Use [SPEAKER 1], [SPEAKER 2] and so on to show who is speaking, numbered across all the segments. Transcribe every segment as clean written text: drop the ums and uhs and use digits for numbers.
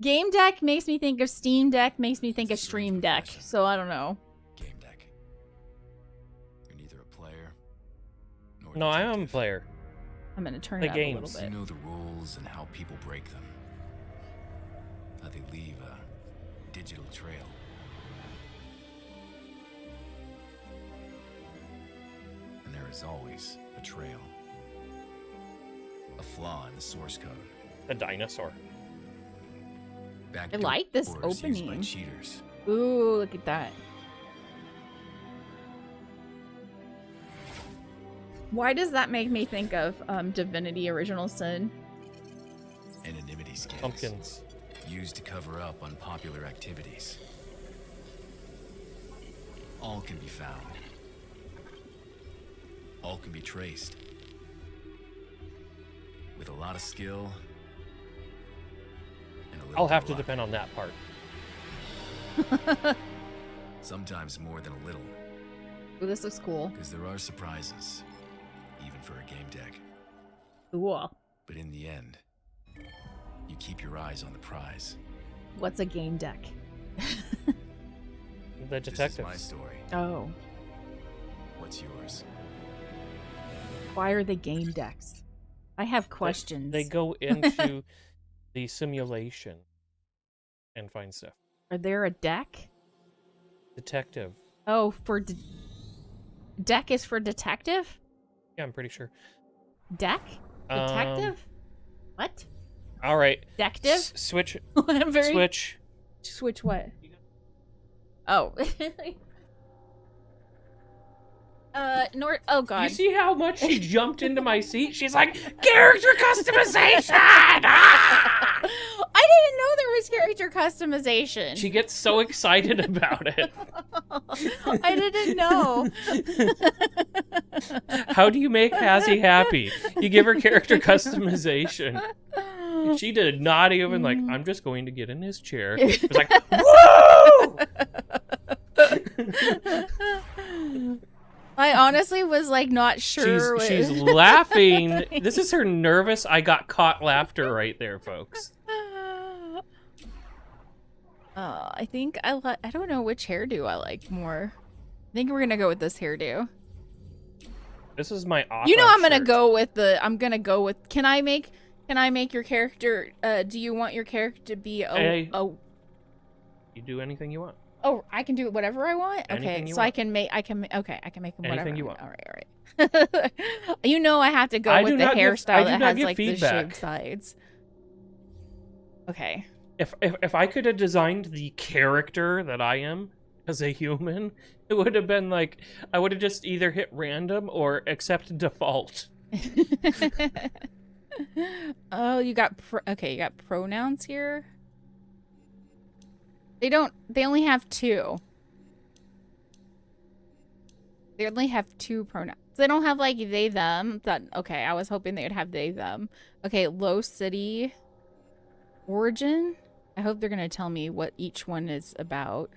[SPEAKER 1] Game Deck makes me think of Steam Deck, makes me think of Stream Deck. So I don't know.
[SPEAKER 2] Gamedec. You're neither a player nor
[SPEAKER 3] No, I am a player.
[SPEAKER 1] I'm gonna turn
[SPEAKER 3] The
[SPEAKER 1] it up a
[SPEAKER 3] games.
[SPEAKER 1] little
[SPEAKER 2] You
[SPEAKER 1] bit.
[SPEAKER 2] know the rules and how people break them. How they leave a digital trail. And there is always a trail. A flaw in the source code.
[SPEAKER 3] A dinosaur.
[SPEAKER 1] I like this
[SPEAKER 2] Backdoors used by
[SPEAKER 1] opening.
[SPEAKER 2] cheaters.
[SPEAKER 1] Ooh, look at that. Why does that make me think of Divinity Original Sin?
[SPEAKER 2] Anonymity skins.
[SPEAKER 3] Pumpkins.
[SPEAKER 2] Used to cover up unpopular activities. All can be found. All can be traced. With a lot of skill. And a little
[SPEAKER 3] I'll
[SPEAKER 2] bit
[SPEAKER 3] have
[SPEAKER 2] of
[SPEAKER 3] to
[SPEAKER 2] luck.
[SPEAKER 3] depend on that part.
[SPEAKER 2] Sometimes more than a little.
[SPEAKER 1] Ooh, this looks cool.
[SPEAKER 2] Because there are surprises. Even for a game deck.
[SPEAKER 1] Cool.
[SPEAKER 2] But in the end, you keep your eyes on the prize.
[SPEAKER 1] What's a game deck?
[SPEAKER 3] The
[SPEAKER 2] This is
[SPEAKER 3] detectives.
[SPEAKER 2] my story.
[SPEAKER 1] Oh.
[SPEAKER 2] What's yours?
[SPEAKER 1] Why are they game decks? I have questions.
[SPEAKER 3] They go into the simulation and find stuff.
[SPEAKER 1] Are there a deck?
[SPEAKER 3] Detective.
[SPEAKER 1] Oh, for deck is for detective?
[SPEAKER 3] Yeah, I'm pretty sure.
[SPEAKER 1] Deck? Detective? What?
[SPEAKER 3] All right.
[SPEAKER 1] Detective?
[SPEAKER 3] Switch.
[SPEAKER 1] I'm very...
[SPEAKER 3] Switch.
[SPEAKER 1] Switch what? Oh. Oh god.
[SPEAKER 3] You see how much she jumped into my seat? She's like, character customization! Ah!
[SPEAKER 1] I didn't know there was character customization.
[SPEAKER 3] She gets so excited about it.
[SPEAKER 1] I didn't know.
[SPEAKER 3] How do you make Hazzy happy? You give her character customization. She did not even like, I'm just going to get in his chair. It was like, woo!
[SPEAKER 1] I honestly was like not sure.
[SPEAKER 3] She's laughing. This is her nervous I got caught laughter right there, folks.
[SPEAKER 1] I think I don't know which hairdo I like more. I think we're gonna go with this hairdo.
[SPEAKER 3] This is my awesome.
[SPEAKER 1] You know I'm gonna go with can I make your character do you want your character to be
[SPEAKER 3] You do anything you want.
[SPEAKER 1] Oh, I can do whatever I want?
[SPEAKER 3] Anything
[SPEAKER 1] Okay,
[SPEAKER 3] you
[SPEAKER 1] so
[SPEAKER 3] want.
[SPEAKER 1] I can make him whatever.
[SPEAKER 3] Anything you want.
[SPEAKER 1] All right. You know I have to go
[SPEAKER 3] I
[SPEAKER 1] with
[SPEAKER 3] do
[SPEAKER 1] the
[SPEAKER 3] not give-
[SPEAKER 1] hairstyle
[SPEAKER 3] I do
[SPEAKER 1] that
[SPEAKER 3] not
[SPEAKER 1] has
[SPEAKER 3] give
[SPEAKER 1] like the
[SPEAKER 3] feedback.
[SPEAKER 1] shaved sides. Okay.
[SPEAKER 3] If I could have designed the character that I am as a human, it would have been like I would have just either hit random or accept default.
[SPEAKER 1] Oh, you got you got pronouns here. They only have two. They only have two pronouns. They don't have like they them. Okay, I was hoping they would have they them. Okay, low city origin. I hope they're gonna tell me what each one is about.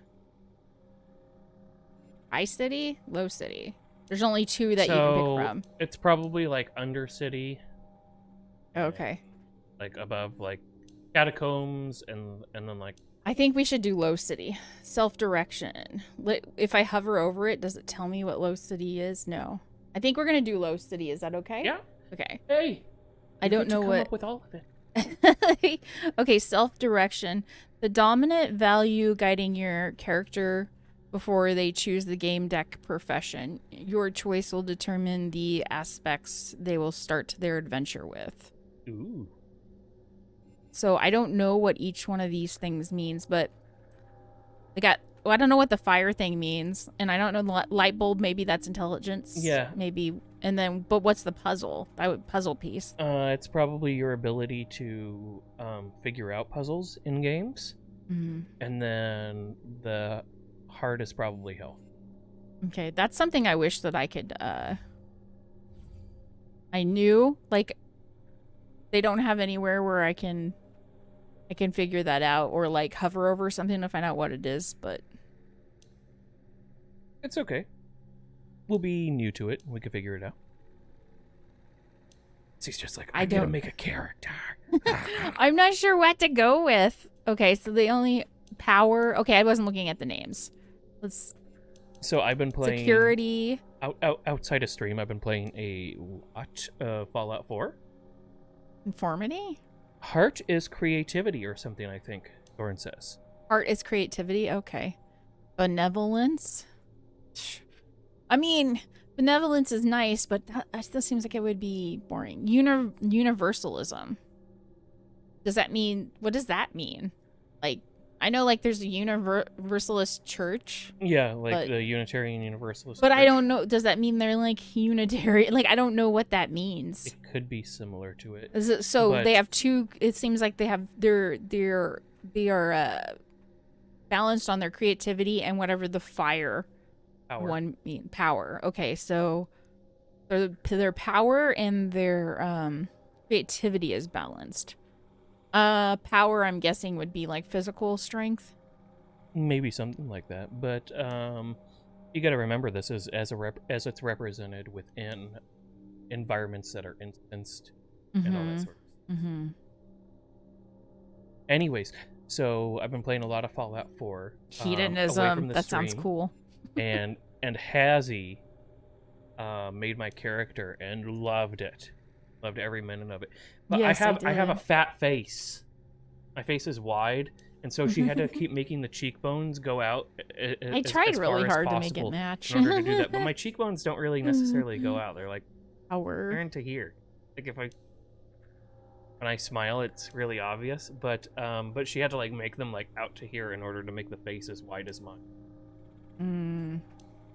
[SPEAKER 1] High city, low city. There's only two that you can pick from.
[SPEAKER 3] It's probably like Undercity.
[SPEAKER 1] Okay.
[SPEAKER 3] Like above like catacombs and then like
[SPEAKER 1] I think we should do low city. Self-direction. If I hover over it, does it tell me what low city is? No. I think we're gonna do low city. Is that okay?
[SPEAKER 3] yeah.
[SPEAKER 1] Okay.
[SPEAKER 3] Hey.
[SPEAKER 1] I don't know
[SPEAKER 3] come
[SPEAKER 1] what.
[SPEAKER 3] up with all of it.
[SPEAKER 1] Okay, self-direction. The dominant value guiding your character before they choose the game deck profession. Your choice will determine the aspects they will start their adventure with.
[SPEAKER 3] Ooh.
[SPEAKER 1] So I don't know what each one of these things means, but I don't know what the fire thing means, and I don't know the light bulb. Maybe that's intelligence.
[SPEAKER 3] Yeah.
[SPEAKER 1] Maybe, but what's the puzzle? Puzzle piece.
[SPEAKER 3] It's probably your ability to figure out puzzles in games, and then the heart is probably health.
[SPEAKER 1] Okay, that's something I wish that I could. I knew like they don't have anywhere where I can figure that out or like hover over something to find out what it is, but
[SPEAKER 3] It's okay. We'll be new to it. We can figure it out. She's just like, I gotta make a character.
[SPEAKER 1] I'm not sure what to go with. Okay, so the only power. Okay, I wasn't looking at the names. Let's
[SPEAKER 3] So I've been playing
[SPEAKER 1] security.
[SPEAKER 3] outside of stream. I've been playing a Fallout 4.
[SPEAKER 1] Conformity.
[SPEAKER 3] Heart is creativity or something, I think Thorin says.
[SPEAKER 1] Art is creativity. Okay. Benevolence. I mean, benevolence is nice, but that still seems like it would be boring. Universalism. Does that mean? What does that mean? Like, I know, like, there's a Universalist church.
[SPEAKER 3] Yeah, like the Unitarian Universalist.
[SPEAKER 1] But
[SPEAKER 3] church.
[SPEAKER 1] I don't know. Does that mean they're like Unitarian? Like, I don't know what that means.
[SPEAKER 3] It could be similar to it.
[SPEAKER 1] Is it so?
[SPEAKER 3] But
[SPEAKER 1] they have two. It seems like they have they are balanced on their creativity and whatever the fire
[SPEAKER 3] power.
[SPEAKER 1] one mean power. Okay, so their power and their creativity is balanced. Power, I'm guessing, would be like physical strength.
[SPEAKER 3] Maybe something like that, but you got to remember this is as it's represented within environments that are instanced and all that sort of stuff. Anyways, so I've been playing a lot of Fallout 4.
[SPEAKER 1] Hedonism. That sounds cool.
[SPEAKER 3] and Hazzy made my character and loved it. Loved every minute of it. But
[SPEAKER 1] yes,
[SPEAKER 3] I have a fat face. My face is wide, and so she had to keep making the cheekbones go out.
[SPEAKER 1] I tried really hard to make it match.
[SPEAKER 3] In order to do that, but my cheekbones don't really necessarily go out. They're like they're into here. Like when I smile, it's really obvious. But she had to like make them like out to here in order to make the face as wide as mine.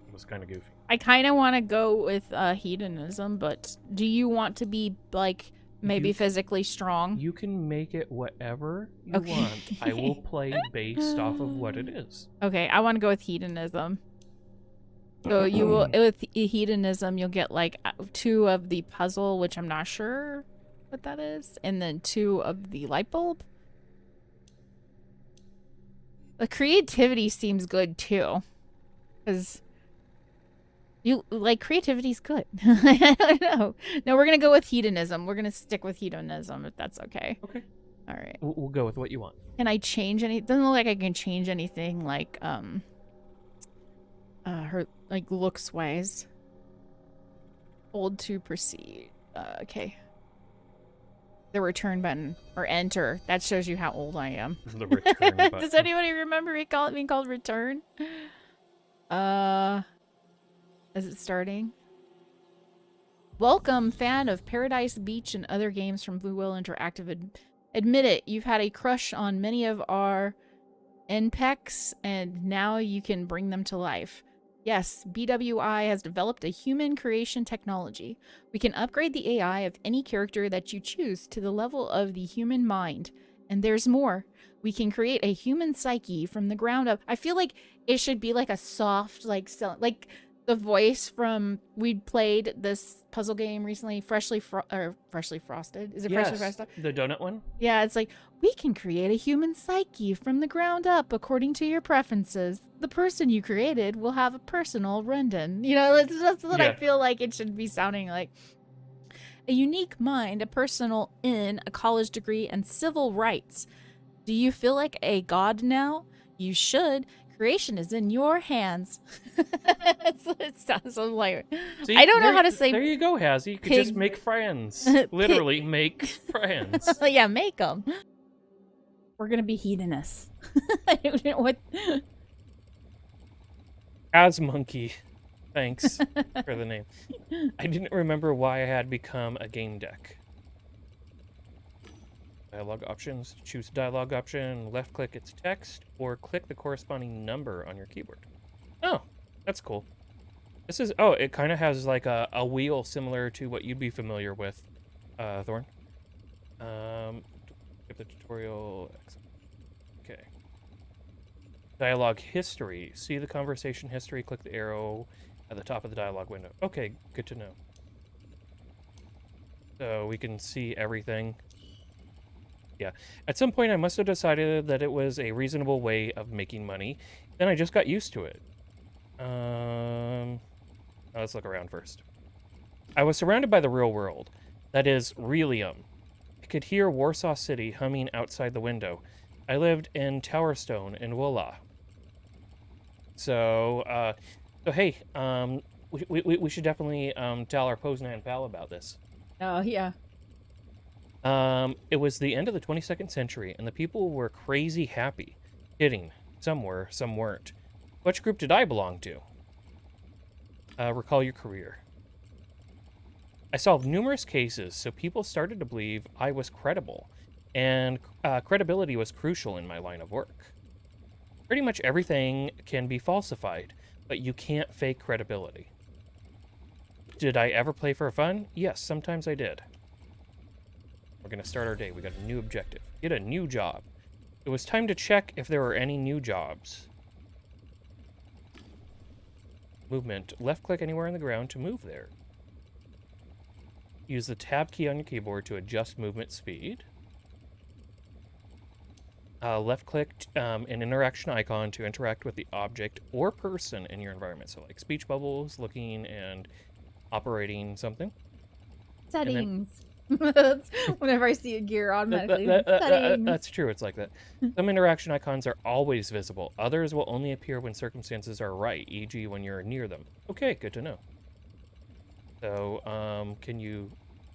[SPEAKER 3] It was kind of goofy.
[SPEAKER 1] I kind of want to go with hedonism, but do you want to be like maybe physically strong?
[SPEAKER 3] You can make it whatever you want. I will play based off of what it is.
[SPEAKER 1] Okay, I want to go with hedonism. So you will with hedonism, you'll get like 2 of the puzzle, which I'm not sure what that is, and then 2 of the light bulb. The creativity seems good too, because you like creativity's good. I don't know. No, we're gonna go with hedonism. We're gonna stick with hedonism if that's okay.
[SPEAKER 3] Okay.
[SPEAKER 1] All right.
[SPEAKER 3] We'll go with what you want.
[SPEAKER 1] Can I change any? Doesn't look like I can change anything like her like looks wise. Hold to proceed. Okay. The return button or enter. That shows you how old I am.
[SPEAKER 3] The return button.
[SPEAKER 1] Does anybody remember it being called return? Is it starting? Welcome, fan of Paradise Beach and other games from Blue Whale Interactive. Admit it, you've had a crush on many of our NPECs, and now you can bring them to life. Yes, BWI has developed a human creation technology. We can upgrade the AI of any character that you choose to the level of the human mind. And there's more. We can create a human psyche from the ground up. I feel like it should be like a soft, like the voice from, we played this puzzle game recently, Freshly Frosted. Is it Freshly Frosted?
[SPEAKER 3] The donut one?
[SPEAKER 1] Yeah, it's like, we can create a human psyche from the ground up according to your preferences. The person you created will have a personal Rendon. You know, that's what I feel like it should be sounding like. A unique mind, a personal in, a college degree, and civil rights. Do you feel like a god now? You should. Creation is in your hands. It sounds so like.
[SPEAKER 3] See,
[SPEAKER 1] I don't know how to say.
[SPEAKER 3] There you go, Hazzy. You could just make friends. Literally make friends.
[SPEAKER 1] Yeah, make them. We're gonna be hedonists. I don't know what.
[SPEAKER 3] As Monkey. Thanks for the name. I didn't remember why I had become a Gamedec. Dialogue options. Choose the dialogue option. Left click its text, or click the corresponding number on your keyboard. Oh, that's cool. This is it kind of has like a wheel similar to what you'd be familiar with, Thorn. Skip the tutorial. Okay. Dialogue history. See the conversation history. Click the arrow at the top of the dialogue window. Okay, good to know. So we can see everything. Yeah. At some point, I must have decided that it was a reasonable way of making money. Then I just got used to it. Let's look around first. I was surrounded by the real world. That is, Relium. I could hear Warsaw City humming outside the window. I lived in Towerstone in Woola. So, hey, we should definitely tell our Poznan pal about this.
[SPEAKER 1] Oh, yeah.
[SPEAKER 3] It was the end of the 22nd century, and the people were crazy happy. Kidding. Some were, some weren't. Which group did I belong to? Recall your career. I solved numerous cases, so people started to believe I was credible, and credibility was crucial in my line of work. Pretty much everything can be falsified, but you can't fake credibility. Did I ever play for fun? Yes, sometimes I did. We're going to start our day. We got a new objective. Get a new job. It was time to check if there were any new jobs. Movement. Left click anywhere on the ground to move there. Use the tab key on your keyboard to adjust movement speed. Left click an interaction icon to interact with the object or person in your environment. So like speech bubbles, looking and operating something.
[SPEAKER 1] Settings. Whenever I see a gear, automatically. Settings.
[SPEAKER 3] That's true. It's like that. Some interaction icons are always visible. Others will only appear when circumstances are right, e.g. when you're near them. Okay, good to know. So, can you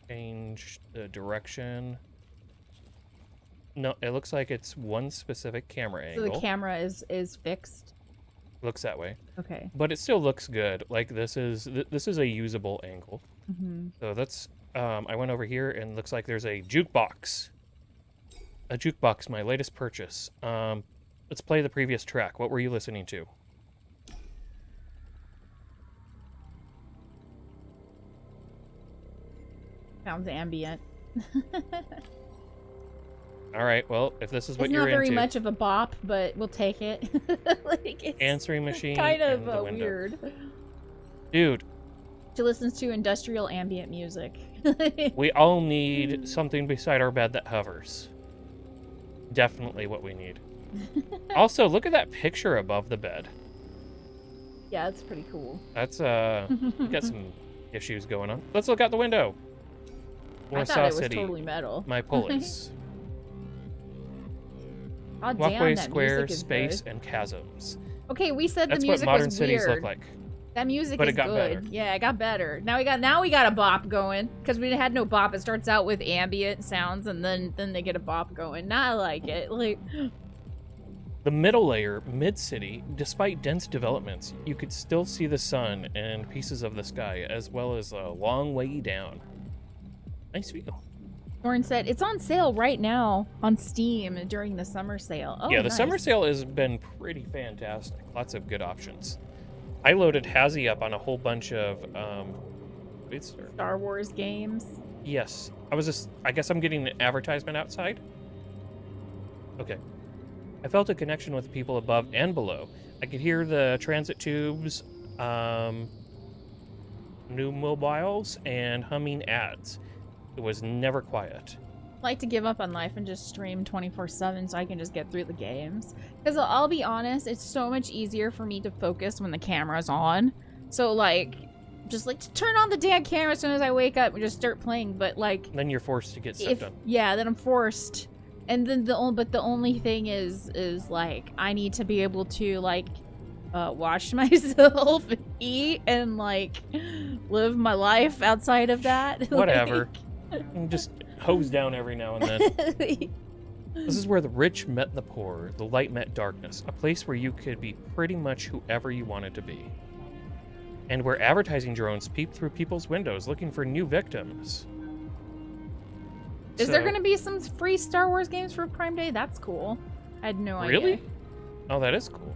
[SPEAKER 3] change the direction? No, it looks like it's one specific camera angle.
[SPEAKER 1] So the camera is fixed.
[SPEAKER 3] Looks that way.
[SPEAKER 1] Okay.
[SPEAKER 3] But it still looks good. Like this is a usable angle.
[SPEAKER 1] Mm-hmm.
[SPEAKER 3] So that's I went over here and looks like there's a jukebox. A jukebox, my latest purchase. Let's play the previous track. What were you listening to?
[SPEAKER 1] Sounds ambient.
[SPEAKER 3] All right. Well, if this is what
[SPEAKER 1] it's
[SPEAKER 3] you're into,
[SPEAKER 1] not very much of a bop, but we'll take it. Like it's
[SPEAKER 3] answering machine.
[SPEAKER 1] kind of
[SPEAKER 3] weird.
[SPEAKER 1] Dude.
[SPEAKER 3] Dude,
[SPEAKER 1] She listens to industrial ambient music.
[SPEAKER 3] we all need something beside our bed that hovers. Definitely what we need. Also, look at that picture above the bed.
[SPEAKER 1] Yeah, it's pretty cool.
[SPEAKER 3] That's we got some issues going on. Let's look out the window.
[SPEAKER 1] I thought it was
[SPEAKER 3] City,
[SPEAKER 1] totally metal.
[SPEAKER 3] my pulleys.
[SPEAKER 1] God
[SPEAKER 3] Walkway,
[SPEAKER 1] damn, that
[SPEAKER 3] square,
[SPEAKER 1] music is
[SPEAKER 3] space,
[SPEAKER 1] good.
[SPEAKER 3] and chasms.
[SPEAKER 1] Okay, we said
[SPEAKER 3] That's
[SPEAKER 1] the
[SPEAKER 3] what
[SPEAKER 1] music
[SPEAKER 3] modern
[SPEAKER 1] was
[SPEAKER 3] cities
[SPEAKER 1] weird.
[SPEAKER 3] look like.
[SPEAKER 1] That music
[SPEAKER 3] But
[SPEAKER 1] is
[SPEAKER 3] it got
[SPEAKER 1] good.
[SPEAKER 3] better.
[SPEAKER 1] Yeah, it got better. Now we got a bop going because we had no bop. It starts out with ambient sounds and then they get a bop going. Now I like it. Like
[SPEAKER 3] The middle layer, mid-city, despite dense developments, you could still see the sun and pieces of the sky, as well as a long way down. Nice view.
[SPEAKER 1] Lauren said, it's on sale right now on Steam during the summer sale. Oh,
[SPEAKER 3] Yeah, the
[SPEAKER 1] nice.
[SPEAKER 3] summer sale has been pretty fantastic. Lots of good options. I loaded Hazzy up on a whole bunch of
[SPEAKER 1] Star Wars games.
[SPEAKER 3] Yes. I guess I'm getting an advertisement outside. Okay. I felt a connection with the people above and below. I could hear the transit tubes, new mobiles, and humming ads. It was never quiet.
[SPEAKER 1] I like to give up on life and just stream 24/7 so I can just get through the games. Because I'll be honest, it's so much easier for me to focus when the camera's on. So like, just turn on the damn camera as soon as I wake up and just start playing. But like,
[SPEAKER 3] Then you're forced to get stuff done.
[SPEAKER 1] Yeah, then I'm forced. And then the only thing is like I need to be able to like wash myself, eat, and like live my life outside of that.
[SPEAKER 3] Whatever. Just hose down every now and then. This is where the rich met the poor, the light met darkness, a place where you could be pretty much whoever you wanted to be. And where advertising drones peep through people's windows looking for new victims.
[SPEAKER 1] Is there going to be some free Star Wars games for Prime Day? That's cool. I had no idea.
[SPEAKER 3] Really? Oh, that is cool.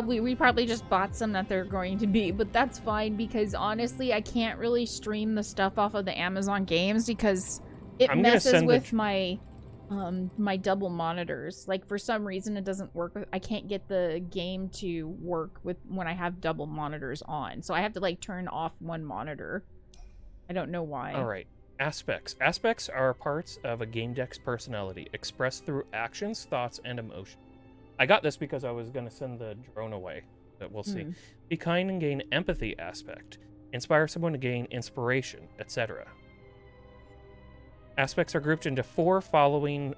[SPEAKER 1] We probably just bought some that they're going to be, but that's fine because honestly, I can't really stream the stuff off of the Amazon games because it messes with my my double monitors. Like for some reason, it doesn't work. I can't get the game to work with when I have double monitors on, so I have to like turn off one monitor. I don't know why.
[SPEAKER 3] All right. Aspects. Aspects are parts of a game deck's personality, expressed through actions, thoughts, and emotion. I got this because I was going to send the drone away, but we'll see. Be kind and gain empathy aspect. Inspire someone to gain inspiration, etc. Aspects are grouped into 4 following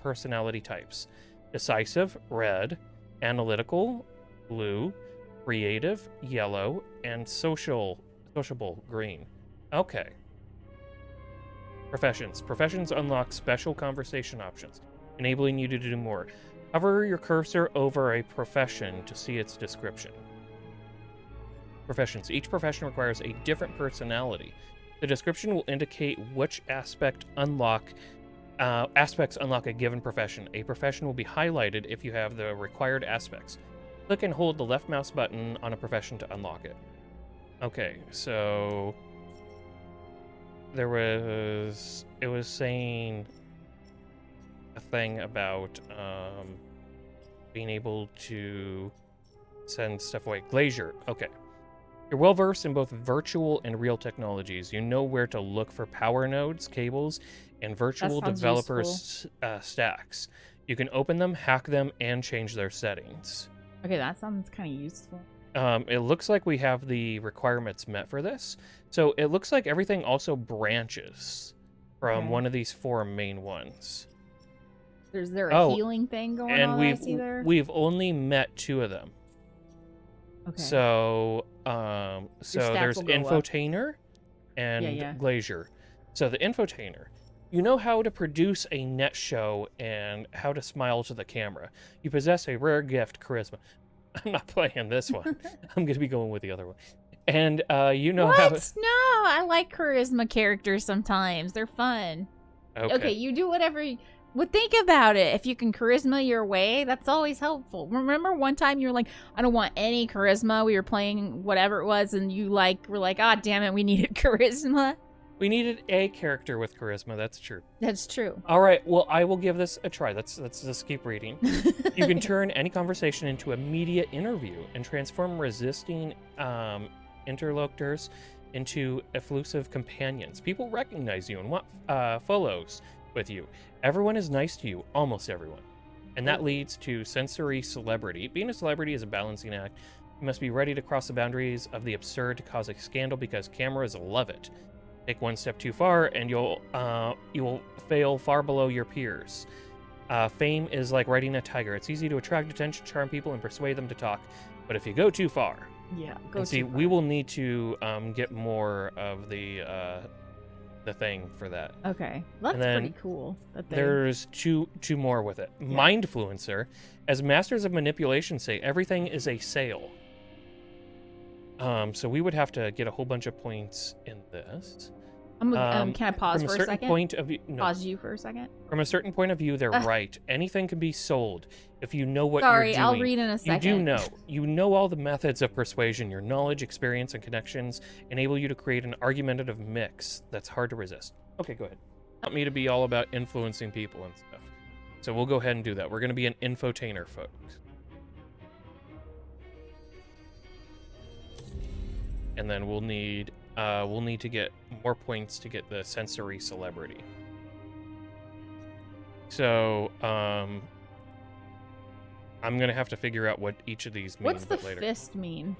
[SPEAKER 3] personality types: decisive, red; analytical, blue; creative, yellow; and sociable, green. Okay. Professions. Professions unlock special conversation options, enabling you to do more. Hover your cursor over a profession to see its description. Professions. Each profession requires a different personality. The description will indicate which aspects unlock a given profession. A profession will be highlighted if you have the required aspects. Click and hold the left mouse button on a profession to unlock it. Okay, so it was saying a thing about being able to send stuff away. Glazier. Okay. You're well versed in both virtual and real technologies. You know where to look for power nodes, cables, and virtual developers' stacks. You can open them, hack them, and change their settings.
[SPEAKER 1] Okay, that sounds kind of useful.
[SPEAKER 3] It looks like we have the requirements met for this. So it looks like everything also branches from one of these 4 main ones.
[SPEAKER 1] Is there a healing thing going on?
[SPEAKER 3] And we've only met 2 of them.
[SPEAKER 1] Okay.
[SPEAKER 3] So there's Infotainer and Glazier. So the Infotainer, you know how to produce a net show and how to smile to the camera. You possess a rare gift, charisma. I'm not playing this one. I'm going to be going with the other one. And you know how...
[SPEAKER 1] What? No, I like charisma characters sometimes. They're fun. Okay, you do whatever... Well, think about it. If you can charisma your way, that's always helpful. Remember one time you were like, I don't want any charisma. We were playing whatever it was, and you were like, ah, damn it, we needed charisma.
[SPEAKER 3] We needed a character with charisma. That's true.
[SPEAKER 1] That's true.
[SPEAKER 3] All right. Well, I will give this a try. Let's just keep reading. You can turn any conversation into a media interview and transform resisting interlocutors into effusive companions. People recognize you and want follows with you. Everyone is nice to you, almost everyone. And that leads to sensory celebrity. Being a celebrity is a balancing act. You must be ready to cross the boundaries of the absurd to cause a scandal because cameras love it. Take one step too far and you'll fail far below your peers. Fame is like riding a tiger. It's easy to attract attention, charm people, and persuade them to talk. But if you go too far...
[SPEAKER 1] Yeah,
[SPEAKER 3] we will need to get more of the thing for that.
[SPEAKER 1] Okay, that's pretty cool.
[SPEAKER 3] There's two more with it. Yeah. Mindfluencer. As masters of manipulation say, everything is a sale. So we would have to get a whole bunch of points in this.
[SPEAKER 1] Can I pause for a second? Pause you for a second?
[SPEAKER 3] From a certain point of view, they're right. Anything can be sold if you know what you're doing.
[SPEAKER 1] Sorry, I'll read in a second.
[SPEAKER 3] You do know. You know all the methods of persuasion. Your knowledge, experience, and connections enable you to create an argumentative mix that's hard to resist. Okay, go ahead. Want me to be all about influencing people and stuff. So we'll go ahead and do that. We're going to be an infotainer, folks. And then we'll need to get more points to get the sensory celebrity. So, I'm gonna have to figure out what each of these mean.
[SPEAKER 1] What's the
[SPEAKER 3] later.
[SPEAKER 1] fist mean?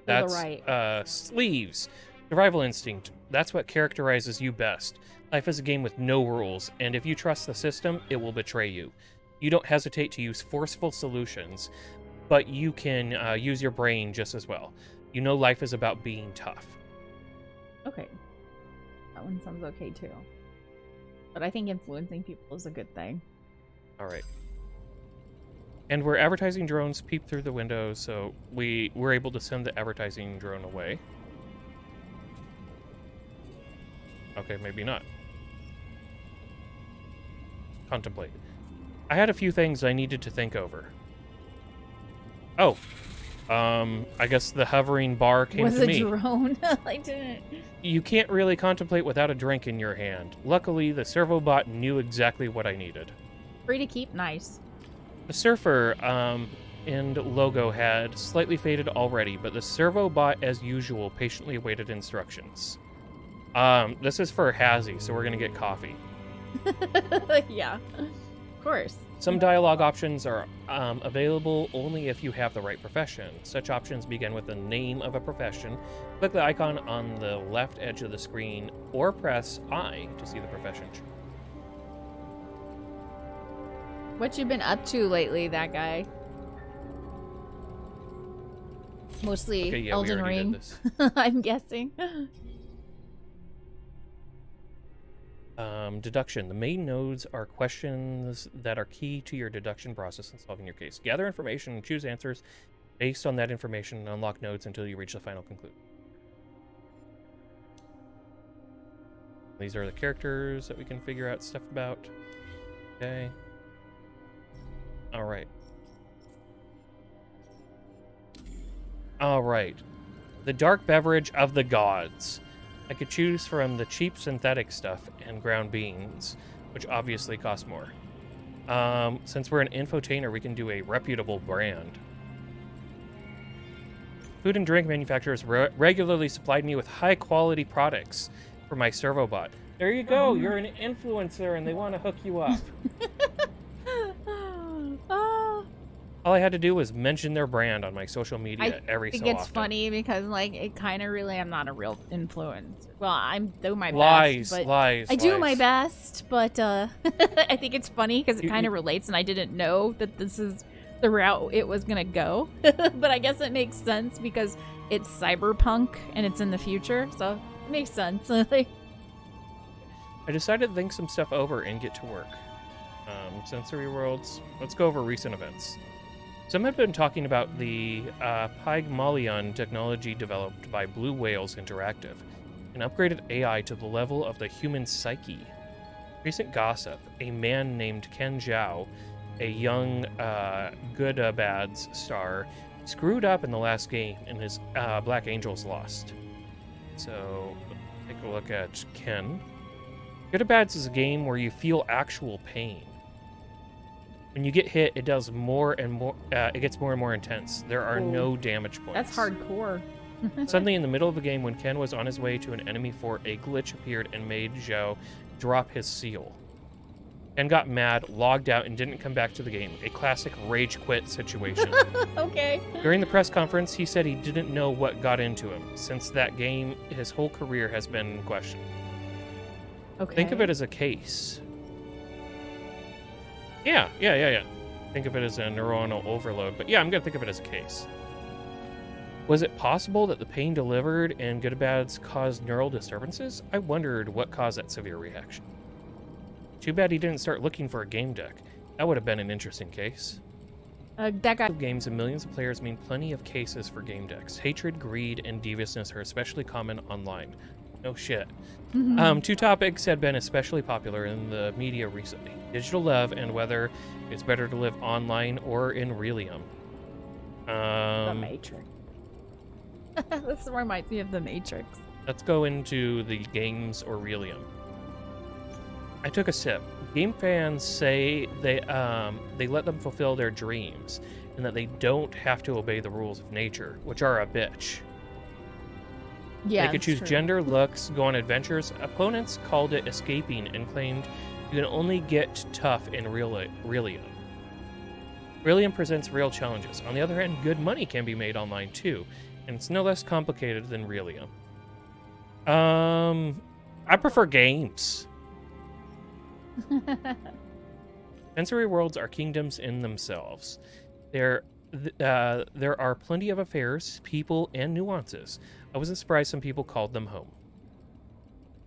[SPEAKER 3] That's sleeves. Survival instinct. That's what characterizes you best. Life is a game with no rules, and if you trust the system, it will betray you. You don't hesitate to use forceful solutions, but you can use your brain just as well. You know life is about being tough.
[SPEAKER 1] Okay. That one sounds okay too. But I think influencing people is a good thing.
[SPEAKER 3] All right. And we're advertising drones peep through the windows, so we're able to send the advertising drone away. Okay, maybe not. Contemplate. I had a few things I needed to think over. Oh. I guess the hovering bar came to me.
[SPEAKER 1] Was a drone? I didn't.
[SPEAKER 3] You can't really contemplate without a drink in your hand. Luckily, the servobot knew exactly what I needed.
[SPEAKER 1] Free to keep, nice.
[SPEAKER 3] The surfer and logo had slightly faded already, but the servobot, as usual, patiently awaited instructions. This is for Hazzy, so we're gonna get coffee.
[SPEAKER 1] Yeah. Of course.
[SPEAKER 3] Some dialogue options are available only if you have the right profession. Such options begin with the name of a profession. Click the icon on the left edge of the screen or press I to see the profession.
[SPEAKER 1] What you been up to lately, that guy? Mostly
[SPEAKER 3] okay, yeah,
[SPEAKER 1] Elden Ring, I'm guessing.
[SPEAKER 3] Deduction. The main nodes are questions that are key to your deduction process in solving your case. Gather information and choose answers based on that information and unlock nodes until you reach the final conclusion. These are the characters that we can figure out stuff about. Okay. All right. All right. The dark beverage of the gods. I could choose from the cheap synthetic stuff and ground beans, which obviously cost more. Since we're an infotainer, we can do a reputable brand. Food and drink manufacturers regularly supplied me with high-quality products for my servobot. There you go. You're an influencer, and they want to hook you up. All I had to do was mention their brand on my social media every so often.
[SPEAKER 1] I think it's funny because, like, it kind of really, I'm not a real influencer. Well, I'm doing my
[SPEAKER 3] best.
[SPEAKER 1] But
[SPEAKER 3] lies.
[SPEAKER 1] I do my best, but I think it's funny because it kind of relates, and I didn't know that this is the route it was gonna go. But I guess it makes sense because it's cyberpunk and it's in the future, so it makes sense.
[SPEAKER 3] I decided to think some stuff over and get to work. Sensory Worlds. Let's go over recent events. Some have been talking about the Pygmalion technology developed by Blue Whales Interactive, an upgraded AI to the level of the human psyche. Recent gossip, a man named Ken Zhao, a young Good-Bads star, screwed up in the last game and his Black Angels lost. So, take a look at Ken. Good-Bads is a game where you feel actual pain. When you get hit, it does more and more. It gets more and more intense. There are no damage points.
[SPEAKER 1] That's hardcore.
[SPEAKER 3] Suddenly, in the middle of the game, when Ken was on his way to an enemy fort, a glitch appeared and made Zhao drop his seal. Ken got mad, logged out, and didn't come back to the game. A classic rage quit situation.
[SPEAKER 1] Okay.
[SPEAKER 3] During the press conference, he said he didn't know what got into him. Since that game, his whole career has been in question.
[SPEAKER 1] Okay.
[SPEAKER 3] Think of it as a case. Yeah. Think of it as a neuronal overload, but yeah, I'm gonna think of it as a case. Was it possible that the pain delivered and Good-Bads caused neural disturbances? I wondered what caused that severe reaction. Too bad he didn't start looking for a game deck. That would have been an interesting case.
[SPEAKER 1] That guy.
[SPEAKER 3] Games and millions of players mean plenty of cases for game decks. Hatred, greed, and deviousness are especially common online. No shit. Two topics had been especially popular in the media recently. Digital love and whether it's better to live online or in Realium.
[SPEAKER 1] The Matrix. This reminds me of The Matrix.
[SPEAKER 3] Let's go into the games or Realium. I took a sip. Game fans say they let them fulfill their dreams and that they don't have to obey the rules of nature, which are a bitch.
[SPEAKER 1] Yeah,
[SPEAKER 3] they could choose gender, looks, go on adventures. Opponents called it escaping and claimed you can only get tough in Realium. Realium presents real challenges. On the other hand, good money can be made online too, and it's no less complicated than Realium. I prefer games. Sensory worlds are kingdoms in themselves. There are plenty of affairs, people, and nuances. I wasn't surprised some people called them home.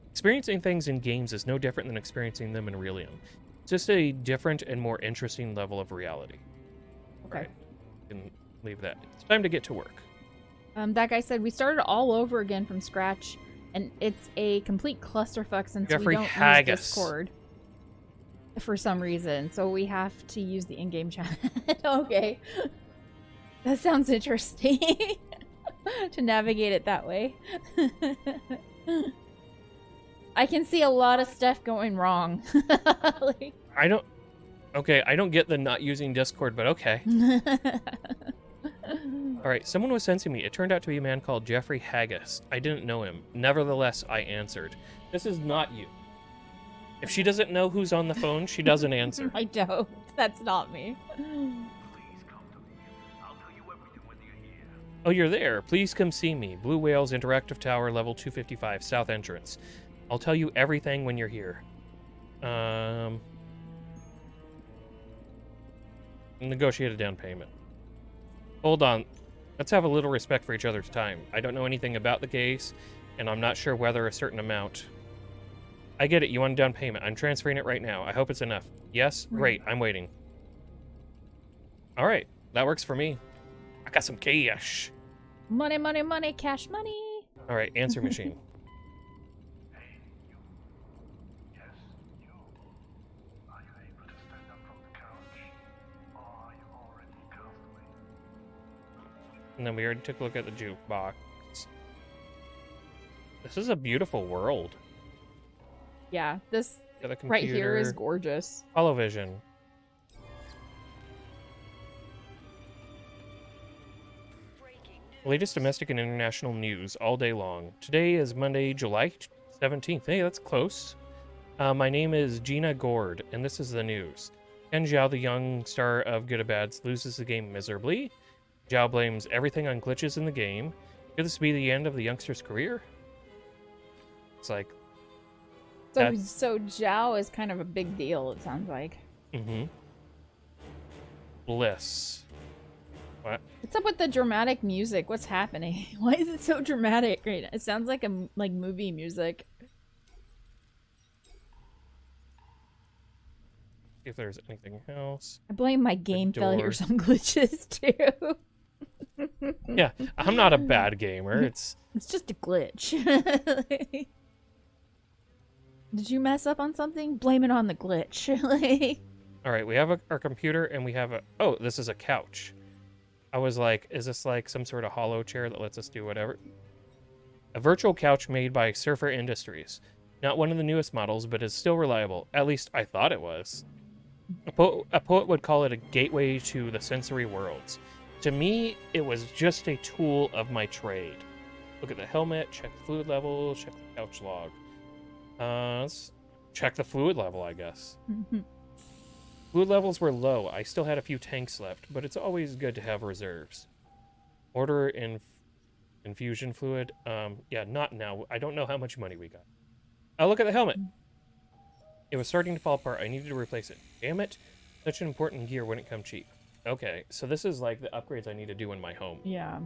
[SPEAKER 3] Experiencing things in games is no different than experiencing them in Realium. It's just a different and more interesting level of reality.
[SPEAKER 1] Okay.
[SPEAKER 3] Right. You can leave that. It's time to get to work.
[SPEAKER 1] That guy said we started all over again from scratch, and it's a complete clusterfuck since we don't use Discord for some reason, so we have to use the in-game chat. Okay. That sounds interesting. To navigate it that way. I can see a lot of stuff going wrong. Like...
[SPEAKER 3] I don't get the not using Discord, but okay. Alright, someone was sensing me. It turned out to be a man called Jeffrey Haggis. I didn't know him. Nevertheless, I answered. This is not you. If she doesn't know who's on the phone, she doesn't answer.
[SPEAKER 1] I don't. That's not me.
[SPEAKER 3] Oh, you're there. Please come see me. Blue Whales Interactive Tower, level 255, south entrance. I'll tell you everything when you're here. Negotiate a down payment. Hold on. Let's have a little respect for each other's time. I don't know anything about the case, and I'm not sure whether a certain amount. I get it. You want a down payment. I'm transferring it right now. I hope it's enough. Yes? Great. I'm waiting. All right. That works for me. I got some cash.
[SPEAKER 1] Money, money, money, cash money.
[SPEAKER 3] All right. Answer machine. And then we already took a look at the jukebox. This is a beautiful world.
[SPEAKER 1] Yeah, this
[SPEAKER 3] Got a
[SPEAKER 1] right here is
[SPEAKER 3] computer.
[SPEAKER 1] gorgeous.
[SPEAKER 3] Holovision. Latest domestic and international news all day long. Today is Monday, July 17th. Hey, that's close. My name is Gina Gord, and this is the news. Ken Zhao, the young star of Good or Bads, loses the game miserably. Zhao blames everything on glitches in the game. Could this be the end of the youngster's career? It's like...
[SPEAKER 1] So Zhao is kind of a big deal, it sounds like.
[SPEAKER 3] Mm-hmm. Bliss. What?
[SPEAKER 1] What's up with the dramatic music? What's happening? Why is it so dramatic right now? It sounds like movie music.
[SPEAKER 3] See if there's anything else.
[SPEAKER 1] I blame my game failures on glitches too.
[SPEAKER 3] Yeah, I'm not a bad gamer. It's
[SPEAKER 1] just a glitch. Did you mess up on something? Blame it on the glitch.
[SPEAKER 3] all right. We have our computer, and we have a. Oh, this is a couch. I was like, is this like some sort of hollow chair that lets us do whatever? A virtual couch made by Surfer Industries. Not one of the newest models, but is still reliable. At least I thought it was. A poet would call it a gateway to the sensory worlds. To me, it was just a tool of my trade. Look at the helmet, check the fluid level, check the couch log. Let's check the fluid level, I guess. Fluid levels were low. I still had a few tanks left, but it's always good to have reserves. Order infusion fluid. Yeah, not now. I don't know how much money we got. Oh, look at the helmet. It was starting to fall apart. I needed to replace it. Damn it. Such an important gear wouldn't come cheap. Okay, so this is like the upgrades I need to do in my home.
[SPEAKER 1] Yeah.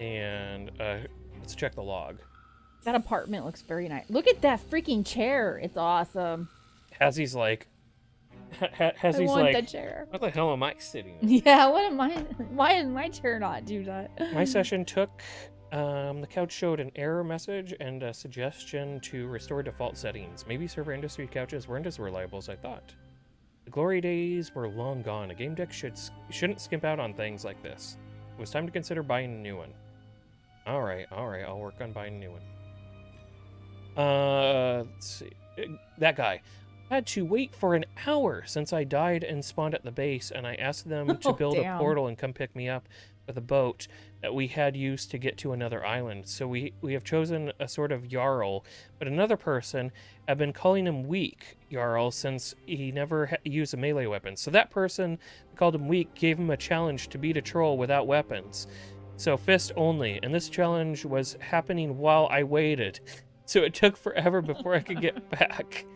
[SPEAKER 3] And let's check the log.
[SPEAKER 1] That apartment looks very nice. Look at that freaking chair. It's awesome.
[SPEAKER 3] Hazzy's like... Hazzy's
[SPEAKER 1] I want
[SPEAKER 3] like...
[SPEAKER 1] that chair.
[SPEAKER 3] What the hell am I sitting in?
[SPEAKER 1] Yeah, what am I... Why did my chair not do that?
[SPEAKER 3] My session took... the couch showed an error message and a suggestion to restore default settings. Maybe server industry couches weren't as reliable as I thought. The glory days were long gone. A game deck shouldn't skimp out on things like this. It was time to consider buying a new one. Alright, I'll work on buying a new one. Let's see. That guy. I had to wait for an hour since I died and spawned at the base, and I asked them to build a portal and come pick me up with a boat that we had used to get to another island. So we have chosen a sort of Jarl, but another person had been calling him weak Jarl since he never used a melee weapon. So that person called him weak gave him a challenge to beat a troll without weapons. So fist only, and this challenge was happening while I waited. So it took forever before I could get back.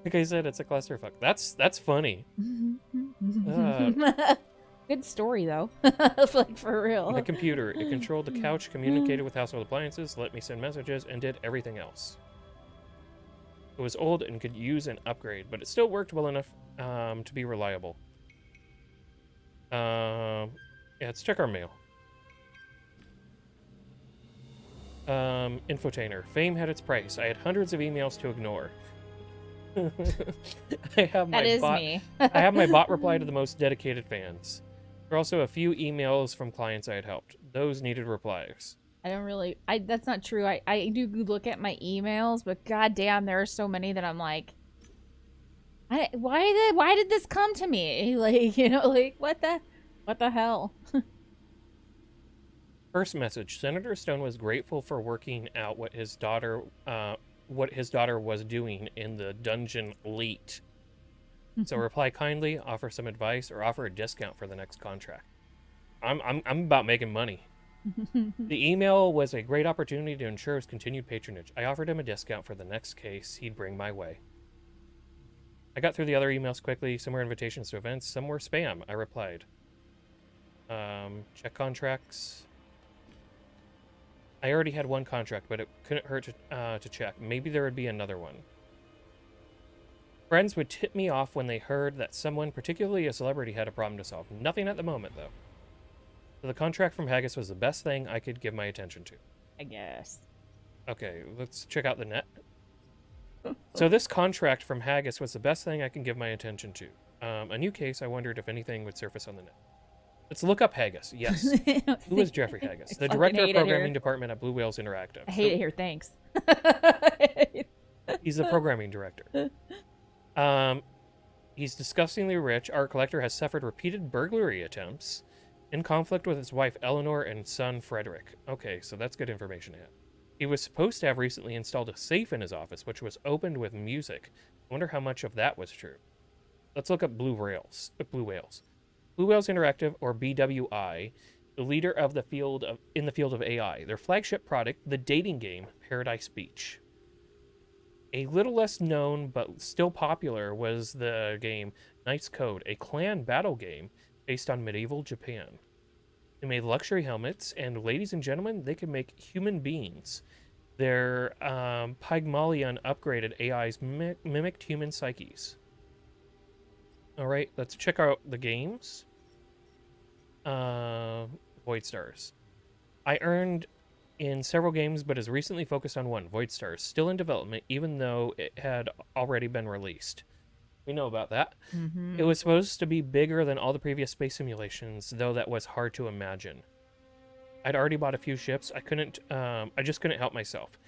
[SPEAKER 3] Like I said, it's a clusterfuck. That's funny.
[SPEAKER 1] Good story, though. Like, for real.
[SPEAKER 3] The computer. It controlled the couch, communicated with household appliances, let me send messages, and did everything else. It was old and could use an upgrade, but it still worked well enough to be reliable. Yeah, let's check our mail. Infotainer. Fame had its price. I had hundreds of emails to ignore. I have my
[SPEAKER 1] me.
[SPEAKER 3] I have my bot reply to the most dedicated fans. There are also a few emails from clients I had helped. Those needed replies.
[SPEAKER 1] That's not true. I do look at my emails, but goddamn, there are so many that I'm like, why did this come to me? Like, like what the hell?
[SPEAKER 3] First message. Senator Stone was grateful for working out what his daughter what his daughter was doing in the dungeon late. So reply kindly, offer some advice, or offer a discount for the next contract. I'm about making money. The email was a great opportunity to ensure his continued patronage. I offered him a discount for the next case he'd bring my way. I got through the other emails quickly. Some were invitations to events, some were spam. I replied. Check contracts. I already had one contract, but it couldn't hurt to check. Maybe there would be another one. Friends would tip me off when they heard that someone, particularly a celebrity, had a problem to solve. Nothing at the moment, though. So the contract from Haggis was the best thing I could give my attention to.
[SPEAKER 1] I guess.
[SPEAKER 3] Okay, let's check out the net. So this contract from Haggis was the best thing I can give my attention to. A new case, I wondered if anything would surface on the net. Let's look up Haggis. Yes. Who is Jeffrey Haggis? The director of programming department at Blue Whales Interactive.
[SPEAKER 1] I hate it here, thanks.
[SPEAKER 3] He's the programming director. He's disgustingly rich. Art collector, has suffered repeated burglary attempts, in conflict with his wife Eleanor and son Frederick. Okay, so that's good information to have. He was supposed to have recently installed a safe in his office, which was opened with music. I wonder how much of that was true. Let's look up Blue Whales. Blue Whales Interactive, or BWI, the leader of the field of AI. Their flagship product, the dating game Paradise Beach. A little less known but still popular was the game Knight's Code, a clan battle game based on medieval Japan. They made luxury helmets, and ladies and gentlemen, they could make human beings. Their Pygmalion upgraded AIs mimicked human psyches. All right, let's check out the games. Void Stars. I earned in several games, but has recently focused on one, Void Stars, still in development, even though it had already been released. We know about that. It was supposed to be bigger than all the previous space simulations, though that was hard to imagine. I'd already bought a few ships. I just couldn't help myself.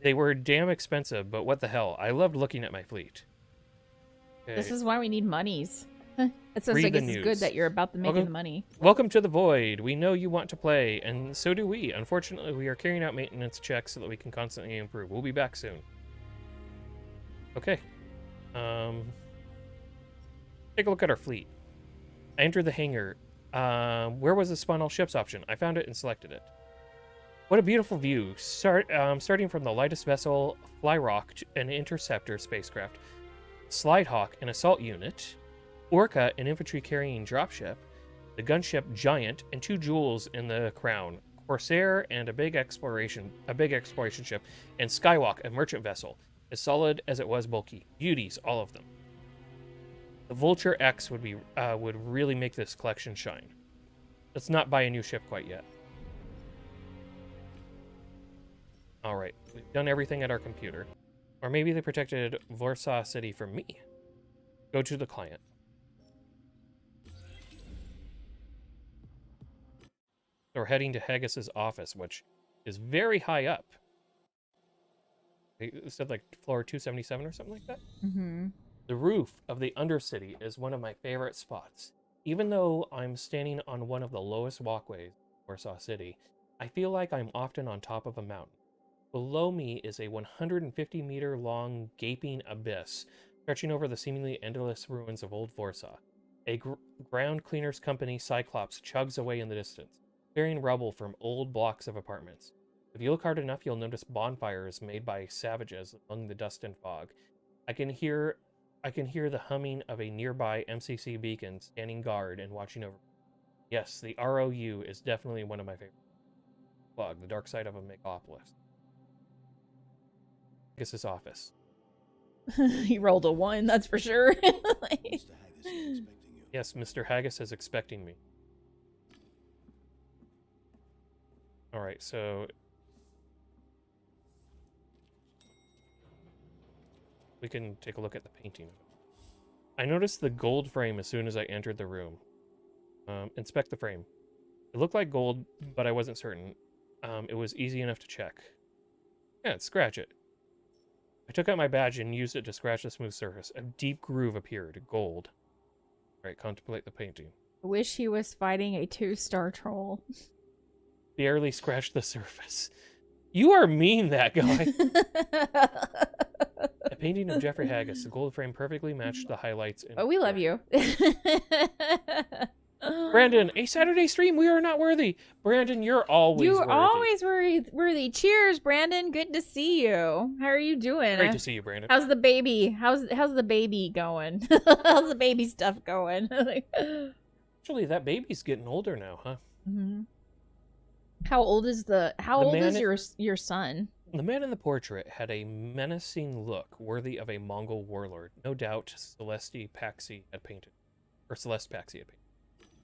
[SPEAKER 3] They were damn expensive, but what the hell? I loved looking at my fleet. Okay.
[SPEAKER 1] This is why we need monies. It sounds like it's good that you're about to make the money.
[SPEAKER 3] Welcome to the Void. We know you want to play, and so do we. Unfortunately, we are carrying out maintenance checks so that we can constantly improve. We'll be back soon. Okay. Take a look at our fleet. I entered the hangar. Where was the spawn all ships option? I found it and selected it. What a beautiful view. Starting from the lightest vessel, Flyrock, an interceptor spacecraft, Slidehawk, an assault unit, Orca, an infantry-carrying dropship, the gunship Giant, and 2 jewels in the crown, Corsair, and a big exploration ship, and Skywalk, a merchant vessel, as solid as it was bulky. Beauties, all of them. The Vulture X would really make this collection shine. Let's not buy a new ship quite yet. All right, we've done everything at our computer. Or maybe they protected Warsaw City from me. Go to the client. So we're heading to Haggis's office, which is very high up. It said like floor 277 or something like that? The roof of the Undercity is one of my favorite spots. Even though I'm standing on one of the lowest walkways in Warsaw City, I feel like I'm often on top of a mountain. Below me is a 150-meter-long gaping abyss stretching over the seemingly endless ruins of old Warsaw. A ground cleaners company Cyclops chugs away in the distance, clearing rubble from old blocks of apartments. If you look hard enough, you'll notice bonfires made by savages among the dust and fog. I can hear the humming of a nearby MCC beacon standing guard and watching over. Yes, the ROU is definitely one of my favorites. Plug, the dark side of a megapolis. Haggis's office.
[SPEAKER 1] He rolled a 1, that's for sure.
[SPEAKER 2] Mr. Haggis is expecting you.
[SPEAKER 3] Yes, Mr. Haggis is expecting me. Alright, so we can take a look at the painting. I noticed the gold frame as soon as I entered the room. Inspect the frame. It looked like gold, but I wasn't certain. It was easy enough to check. Yeah, scratch it. I took out my badge and used it to scratch the smooth surface. A deep groove appeared. Gold. Alright, contemplate the painting.
[SPEAKER 1] I wish he was fighting a 2-star troll.
[SPEAKER 3] Barely scratched the surface. You are mean, that guy. A painting of Jeffrey Haggis. The gold frame perfectly matched the highlights.
[SPEAKER 1] Oh, we love you.
[SPEAKER 3] Brandon, a Saturday stream. We are not worthy. Brandon, you're always worthy.
[SPEAKER 1] You're always worthy. Cheers, Brandon. Good to see you. How are you doing?
[SPEAKER 3] Great to see you, Brandon.
[SPEAKER 1] How's the baby? How's the baby going? How's the baby stuff going?
[SPEAKER 3] Actually, that baby's getting older now, huh?
[SPEAKER 1] Mm-hmm. How old is your son?
[SPEAKER 3] The man in the portrait had a menacing look worthy of a Mongol warlord. No doubt Celeste Paxi had painted.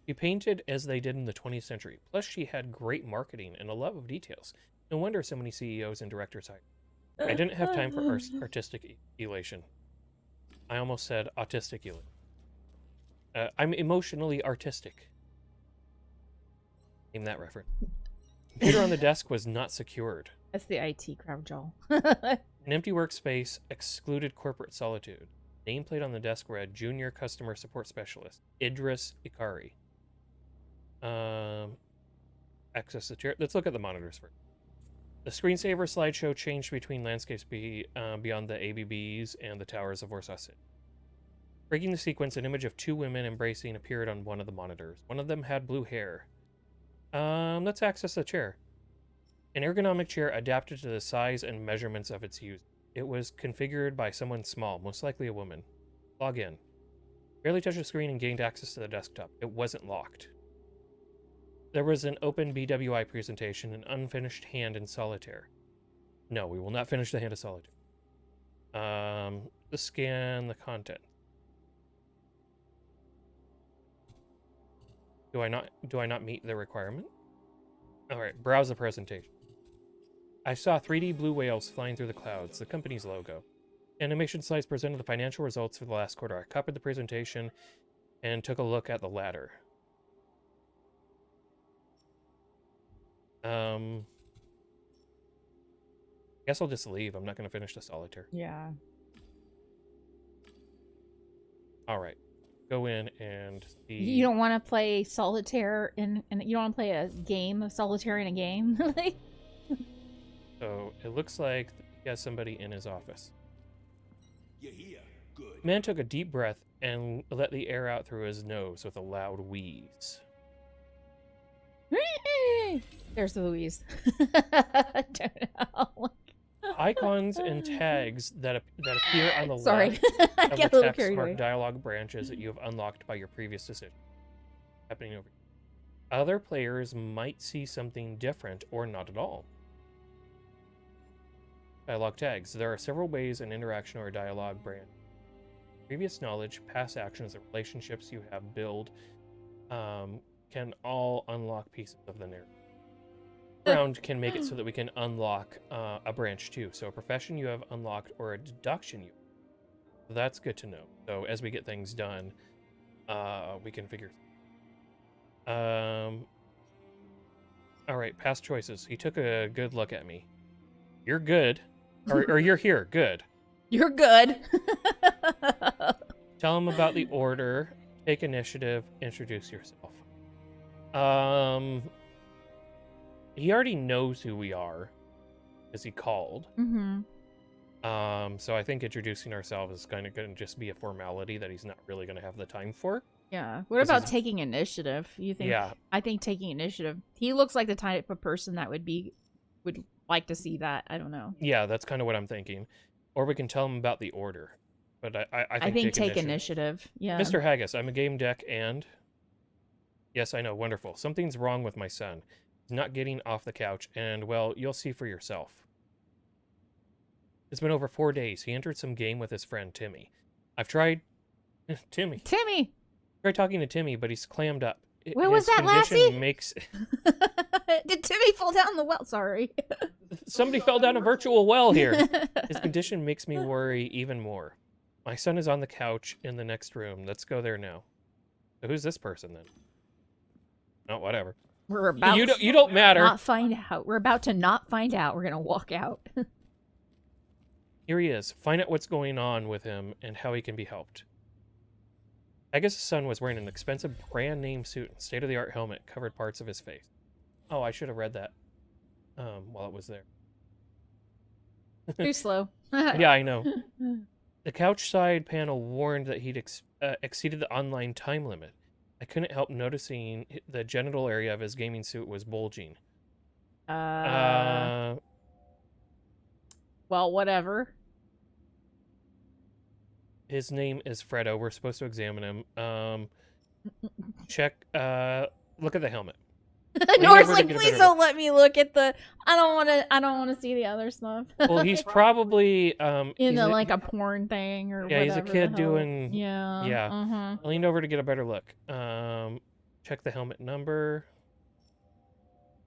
[SPEAKER 3] She painted as they did in the 20th century. Plus, she had great marketing and a love of details. No wonder so many CEOs and directors hired. I didn't have time for artistic elation. I almost said autistic elation. I'm emotionally artistic. Name that reference. The computer on the desk was not secured.
[SPEAKER 1] That's the IT crowd, Joel.
[SPEAKER 3] An empty workspace excluded corporate solitude. Nameplate on the desk read Junior Customer Support Specialist, Idris Ikari. Access the chair. Let's look at the monitors first. The screensaver slideshow changed between landscapes beyond the ABBs and the towers of Warsaw City. Breaking the sequence, an image of two women embracing appeared on one of the monitors. One of them had blue hair. Let's access the chair. An ergonomic chair adapted to the size and measurements of its user. It was configured by someone small, most likely a woman. Log in. Barely touched the screen and gained access to the desktop. It wasn't locked. There was an open BWI presentation, an unfinished hand in solitaire. No, we will not finish the hand of solitaire. Let's scan the content. Do I not meet the requirement? All right, browse the presentation. I saw 3D blue whales flying through the clouds, the company's logo. Animation slides presented the financial results for the last quarter. I copied the presentation and took a look at the latter. Guess I'll just leave. I'm not going to finish the solitaire.
[SPEAKER 1] Yeah.
[SPEAKER 3] All right. Go in and see.
[SPEAKER 1] You don't want to play solitaire and you don't want to play a game of solitaire in a game?
[SPEAKER 3] So it looks like he has somebody in his office.
[SPEAKER 2] You're here. Good.
[SPEAKER 3] Man took a deep breath and let the air out through his nose with a loud wheeze.
[SPEAKER 1] There's Louise. I don't know.
[SPEAKER 3] Icons and tags that appear on the
[SPEAKER 1] Sorry.
[SPEAKER 3] left
[SPEAKER 1] I
[SPEAKER 3] of
[SPEAKER 1] get
[SPEAKER 3] the
[SPEAKER 1] a little
[SPEAKER 3] text
[SPEAKER 1] carried
[SPEAKER 3] mark
[SPEAKER 1] away.
[SPEAKER 3] dialogue branches that you have unlocked by your previous decision. Happening over here. Other players might see something different or not at all. Dialogue tags. There are several ways an interaction or a dialogue branch. Previous knowledge, past actions, and relationships you have built can all unlock pieces of the narrative. Background can make it so that we can unlock a branch too. So a profession you have unlocked or a deduction you. So that's good to know. So as we get things done, we can figure. All right, past choices. He took a good look at me. You're good, or you're here. Good.
[SPEAKER 1] You're good.
[SPEAKER 3] Tell him about the order. Take initiative. Introduce yourself. He already knows who we are, as he called.
[SPEAKER 1] Mm-hmm.
[SPEAKER 3] So I think introducing ourselves is kind of going to just be a formality that he's not really going to have the time for.
[SPEAKER 1] Yeah. What about taking initiative? You think?
[SPEAKER 3] Yeah.
[SPEAKER 1] I think taking initiative. He looks like the type of person that would like to see that. I don't know.
[SPEAKER 3] Yeah, that's kind of what I'm thinking. Or we can tell him about the order. But I think
[SPEAKER 1] take initiative. Yeah.
[SPEAKER 3] Mr. Haggis, I'm a Gamedec and... Yes, I know. Wonderful. Something's wrong with my son. He's not getting off the couch, and, well, you'll see for yourself. It's been over 4 days. He entered some game with his friend, Timmy. I've tried... Timmy! Tried talking to Timmy, but he's clammed up.
[SPEAKER 1] Where was that, Lassie?
[SPEAKER 3] Makes...
[SPEAKER 1] Did Timmy fall down the well? Sorry.
[SPEAKER 3] Somebody fell down a virtual well here. His condition makes me worry even more. My son is on the couch in the next room. Let's go there now. So who's this person, then? Oh, whatever.
[SPEAKER 1] We're about
[SPEAKER 3] you don't matter.
[SPEAKER 1] Not find out. We're about to not find out. We're gonna walk out.
[SPEAKER 3] Here he is. Find out what's going on with him and how he can be helped. I guess his son was wearing an expensive brand name suit and state-of-the-art helmet covered parts of his face. Oh, I should have read that while it was there.
[SPEAKER 1] Too slow.
[SPEAKER 3] Yeah, I know. The couch side panel warned that he'd exceeded the online time limit. I couldn't help noticing the genital area of his gaming suit was bulging.
[SPEAKER 1] Well, whatever.
[SPEAKER 3] His name is Fredo. We're supposed to examine him. Check. Look at the helmet.
[SPEAKER 1] Nor's like, please don't let me look at the. I don't want to see the other stuff.
[SPEAKER 3] Well, he's probably
[SPEAKER 1] like a porn thing or
[SPEAKER 3] yeah.
[SPEAKER 1] whatever.
[SPEAKER 3] He's a kid doing
[SPEAKER 1] yeah.
[SPEAKER 3] I leaned over to get a better look. Check the helmet number.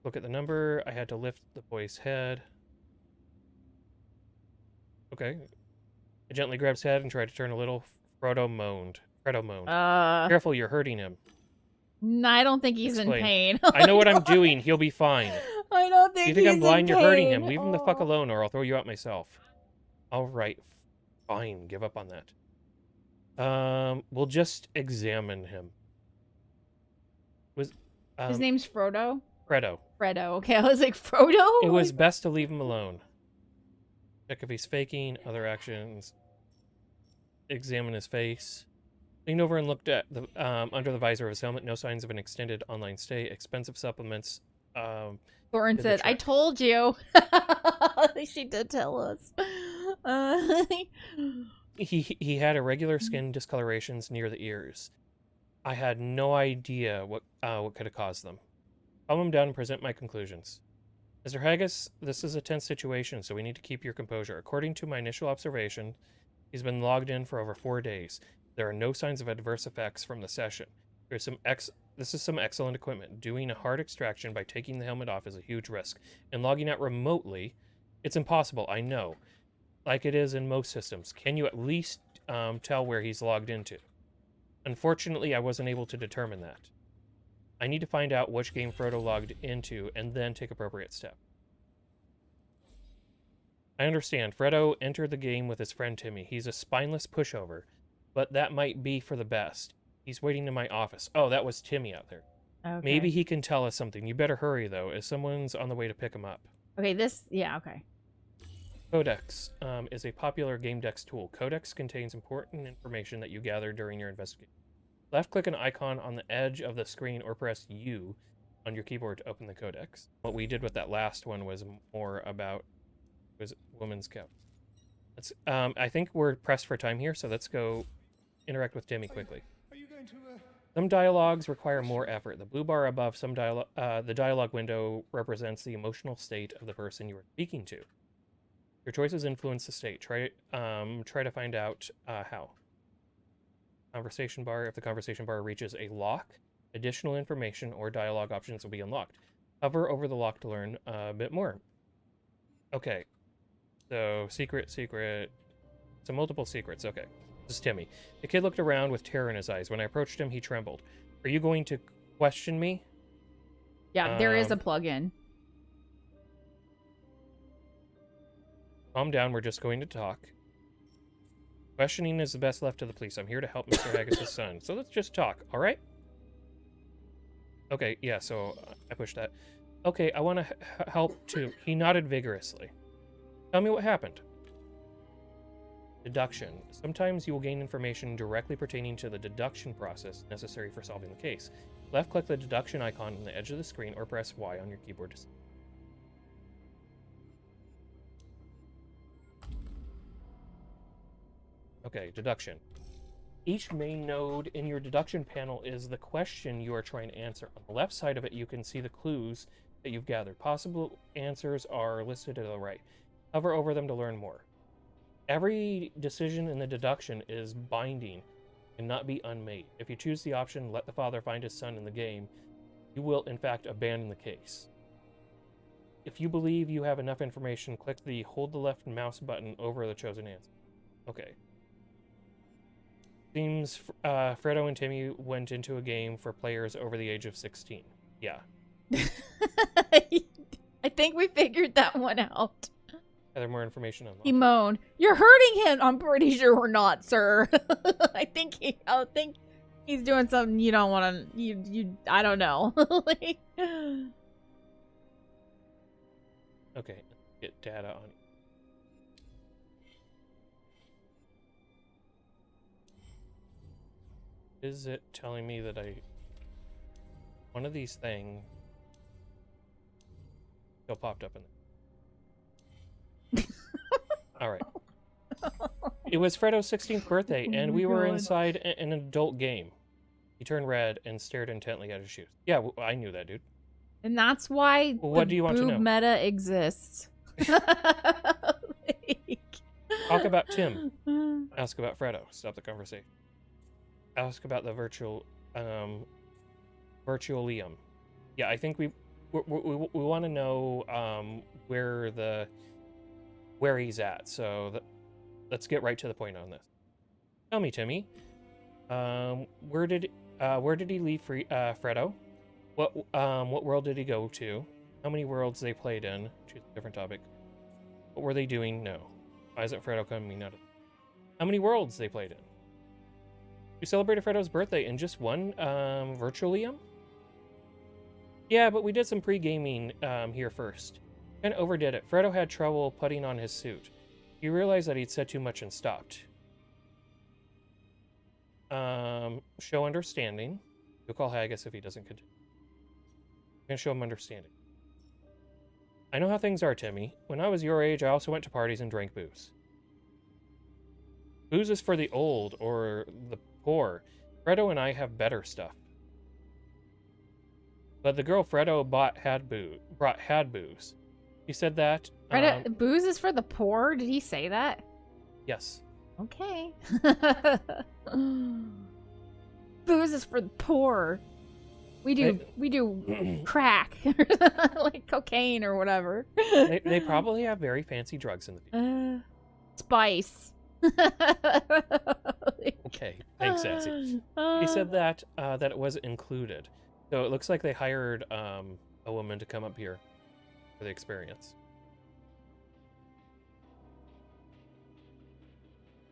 [SPEAKER 3] Look at the number. I had to lift the boy's head. Okay. I gently grabbed his head and tried to turn a little. Fredo moaned. Careful, you're hurting him.
[SPEAKER 1] No, I don't think he's in pain.
[SPEAKER 3] I know what I'm doing. He'll be fine.
[SPEAKER 1] I don't think.
[SPEAKER 3] You think
[SPEAKER 1] he's
[SPEAKER 3] I'm blind?
[SPEAKER 1] in
[SPEAKER 3] You're hurting him.
[SPEAKER 1] pain.
[SPEAKER 3] Leave him the fuck alone, or I'll throw you out myself. All right, fine. Give up on that. We'll just examine him.
[SPEAKER 1] His name's Frodo.
[SPEAKER 3] Fredo.
[SPEAKER 1] Okay, I was like Frodo.
[SPEAKER 3] It was best to leave him alone. Check if he's faking. Other actions. Examine his face. Leaned over and looked at the under the visor of his helmet. No signs of an extended online stay. Expensive supplements.
[SPEAKER 1] Thorin said, "I told you." She did tell us.
[SPEAKER 3] He had irregular skin discolorations near the ears. I had no idea what could have caused them. Calm him down and present my conclusions. Mr. Haggis, this is a tense situation, so we need to keep your composure. According to my initial observation, he's been logged in for over 4 days. There are no signs of adverse effects from the session. This is some excellent equipment. Doing a hard extraction by taking the helmet off is a huge risk. And logging out remotely, it's impossible, I know. Like it is in most systems. Can you at least tell where he's logged into? Unfortunately, I wasn't able to determine that. I need to find out which game Frodo logged into and then take appropriate steps. I understand. Fredo entered the game with his friend Timmy. He's a spineless pushover, but that might be for the best. He's waiting in my office. Oh, that was Timmy out there.
[SPEAKER 1] Okay.
[SPEAKER 3] Maybe he can tell us something. You better hurry, though, as someone's on the way to pick him up.
[SPEAKER 1] Okay, okay.
[SPEAKER 3] Codex is a popular Gamedec tool. Codex contains important information that you gather during your investigation. Left-click an icon on the edge of the screen or press U on your keyboard to open the codex. What we did with that last one was more about Woman's Couch. Let's, I think we're pressed for time here, so let's go interact with Timmy quickly.
[SPEAKER 4] Are you going to,
[SPEAKER 3] Some dialogues require more effort. The blue bar above the dialogue window represents the emotional state of the person you are speaking to. Your choices influence the state. Try to find out how. Conversation bar. If the conversation bar reaches a lock, additional information or dialogue options will be unlocked. Hover over the lock to learn a bit more. Okay. So, secret. So, multiple secrets. Okay. This is Timmy. The kid looked around with terror in his eyes. When I approached him, he trembled. Are you going to question me?
[SPEAKER 1] Yeah, there is a plug-in.
[SPEAKER 3] Calm down. We're just going to talk. Questioning is the best left to the police. I'm here to help Mr. Haggis' son. So let's just talk, all right? Okay, yeah, so I pushed that. Okay, I want to help too. He nodded vigorously. Tell me what happened. Deduction. Sometimes you will gain information directly pertaining to the deduction process necessary for solving the case. Left-click the deduction icon on the edge of the screen or press Y on your keyboard to... Okay, deduction. Each main node in your deduction panel is the question you are trying to answer. On the left side of it, you can see the clues that you've gathered. Possible answers are listed to the right. Hover over them to learn more. Every decision in the deduction is binding and not be unmade. If you choose the option, let the father find his son in the game, you will, in fact, abandon the case. If you believe you have enough information, click the hold the left mouse button over the chosen answer. Okay. Seems Fredo and Timmy went into a game for players over the age of 16. Yeah.
[SPEAKER 1] I think we figured that one out.
[SPEAKER 3] Are there more information on that?
[SPEAKER 1] He moaned, "You're hurting him." I'm pretty sure we're not, sir. I think he's doing something you don't want to. You. I don't know.
[SPEAKER 3] Okay. Get data on. Is it telling me that one of these things still popped up in there? All right. It was Fredo's 16th birthday, and we were inside an adult game. He turned red and stared intently at his shoes. Yeah, I knew that, dude.
[SPEAKER 1] And that's why
[SPEAKER 3] what do you want to know?
[SPEAKER 1] meta exists.
[SPEAKER 3] Talk about Tim. Ask about Fredo. Stop the conversation. Ask about the virtualium. Yeah, I think we want to know where he's at. So let's get right to the point on this. Tell me, Timmy. Where did he leave Fredo? What world did he go to? How many worlds they played in? Choose a different topic. What were they doing? No. Why isn't Fredo coming out of? How many worlds they played in? We celebrated Fredo's birthday in just one virtualium? Yeah, but we did some pre-gaming here first. Kind of overdid it. Fredo had trouble putting on his suit. He realized that he'd said too much and stopped. Show understanding. You'll call Haggis if he doesn't continue. I'm gonna show him understanding. I know how things are, Timmy. When I was your age, I also went to parties and drank booze. Booze is for the old or the poor. Fredo and I have better stuff. But the girl Fredo brought had booze. He said that.
[SPEAKER 1] Booze is for the poor? Did he say that?
[SPEAKER 3] Yes.
[SPEAKER 1] Okay. Booze is for the poor. We do crack, like cocaine or whatever.
[SPEAKER 3] They probably have very fancy drugs in the future.
[SPEAKER 1] Spice.
[SPEAKER 3] Okay, thanks, Sassy. He said that it was included. So it looks like they hired a woman to come up here for the experience.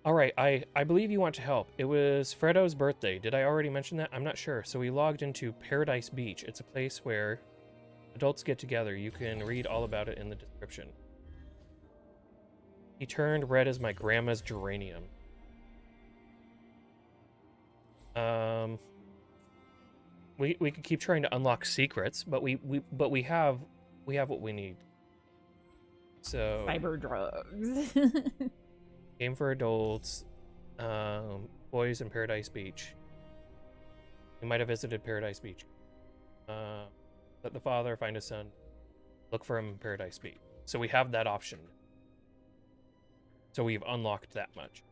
[SPEAKER 3] All right, I believe you want to help. It was Fredo's birthday. Did I already mention that? I'm not sure. So we logged into Paradise Beach. It's a place where adults get together. You can read all about it in the description. He turned red as my grandma's geranium. We could keep trying to unlock secrets, but we have what we need. So
[SPEAKER 1] cyber drugs.
[SPEAKER 3] Game for adults, boys in Paradise Beach. We might have visited Paradise Beach. Let the father find his son. Look for him in Paradise Beach. So we have that option. So we've unlocked that much.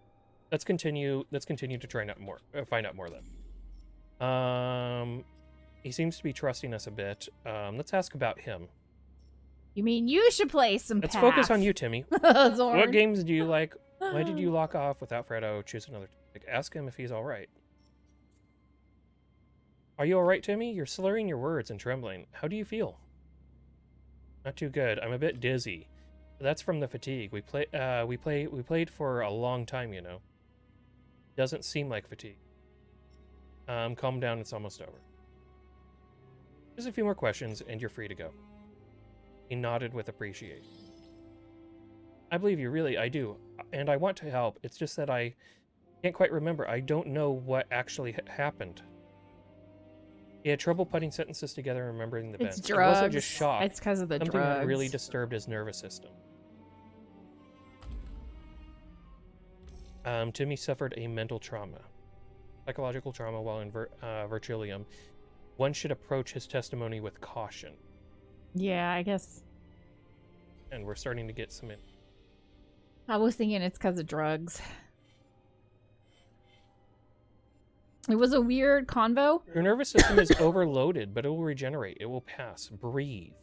[SPEAKER 3] Let's continue to try out more. Find out more then. He seems to be trusting us a bit. Let's ask about him.
[SPEAKER 1] You mean you should play some
[SPEAKER 3] Let's focus on you, Timmy. What games do you like? Why did you lock off without Fredo? Choose another topic. Ask him if he's all right. Are you all right, Timmy? You're slurring your words and trembling. How do you feel? Not too good. I'm a bit dizzy. That's from the fatigue. We played for a long time, you know. Doesn't seem like fatigue. Calm down. It's almost over. Just a few more questions, and you're free to go. He nodded with appreciation. I believe you, really, I do. And I want to help. It's just that I can't quite remember. I don't know what actually happened. He had trouble putting sentences together and remembering the events.
[SPEAKER 1] It's drugs.
[SPEAKER 3] It wasn't just shock.
[SPEAKER 1] It's because of the
[SPEAKER 3] Something
[SPEAKER 1] drugs.
[SPEAKER 3] had really disturbed his nervous system. Timmy suffered a mental trauma. Psychological trauma while in Virtualium. One should approach his testimony with caution.
[SPEAKER 1] Yeah, I guess.
[SPEAKER 3] And we're starting to get some in.
[SPEAKER 1] I was thinking it's because of drugs. It was a weird convo.
[SPEAKER 3] Your nervous system is overloaded, but it will regenerate. It will pass. Breathe.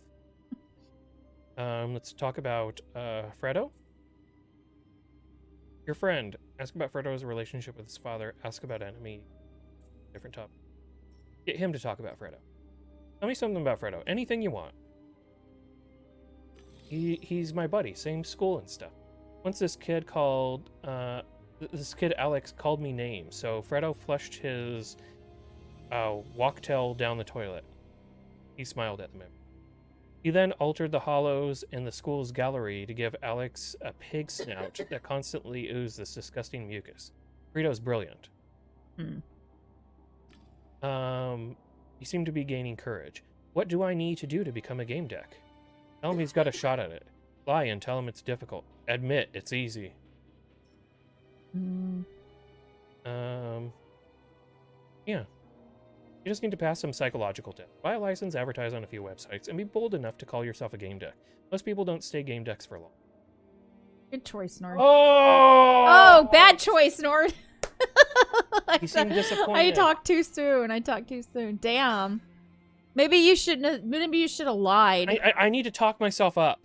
[SPEAKER 3] Let's talk about Fredo. Your friend. Ask about Fredo's relationship with his father. Ask about enemy. Different topic. Get him to talk about Fredo. Tell me something about Fredo. Anything you want. He's my buddy. Same school and stuff. Once this kid Alex called me names, so Fredo flushed his walktail down the toilet. He smiled at the memory. He then altered the hollows in the school's gallery to give Alex a pig snout that constantly oozed this disgusting mucus. Frito's brilliant. You seem to be gaining courage. What do I need to do to become a game deck? Tell him he's got a shot at it. Lie and tell him it's difficult. Admit it's easy. Yeah. You just need to pass some psychological tests. Buy a license, advertise on a few websites, and be bold enough to call yourself a game deck. Most people don't stay game decks for long.
[SPEAKER 1] Good choice, Nord.
[SPEAKER 3] Oh!
[SPEAKER 1] Oh, bad choice, Nord.
[SPEAKER 3] You seem disappointed.
[SPEAKER 1] I talked too soon. Damn. Maybe you shouldn't. Maybe you should have lied.
[SPEAKER 3] I need to talk myself up.